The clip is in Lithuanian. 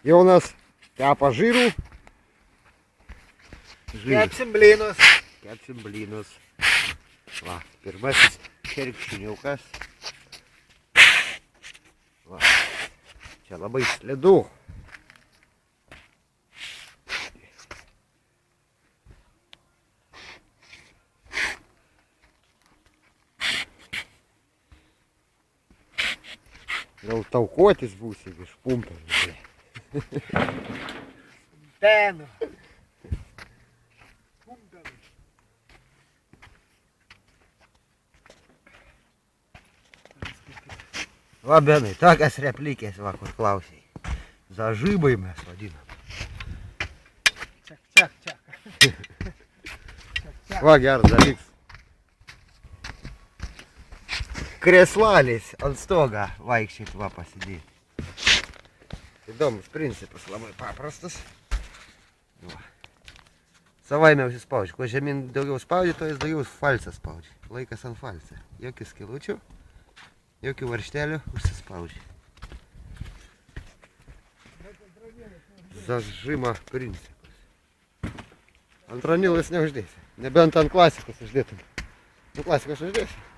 Jonas kepa žyrų. Kepsim blynus. Kepsim blynus. Va, pirmasis šerkšniukas. Va, čia labai slidu. Gal taukotis būsi iš pumpės. Penu. Va, Benai, tokias replikės, va, kur klausiai. Zažybai mes vadinam. Čia. Va, geras dalyks. Kreslalis ant stogą vaikščiai va pasidėti. Įdomus principas, labai paprastas. Va. Savaime užsispaudžia. Kuo žemyn daugiau spaudžia, to jis daugiau falcą spaudžia. Laikas ant falcą. Jokių skilučių, jokių varštelių užsispaudžia. Zažymo principas. Ant ranilės neuždėsi. Nebent ant klasikos uždėtum. Ant klasikos uždėsi.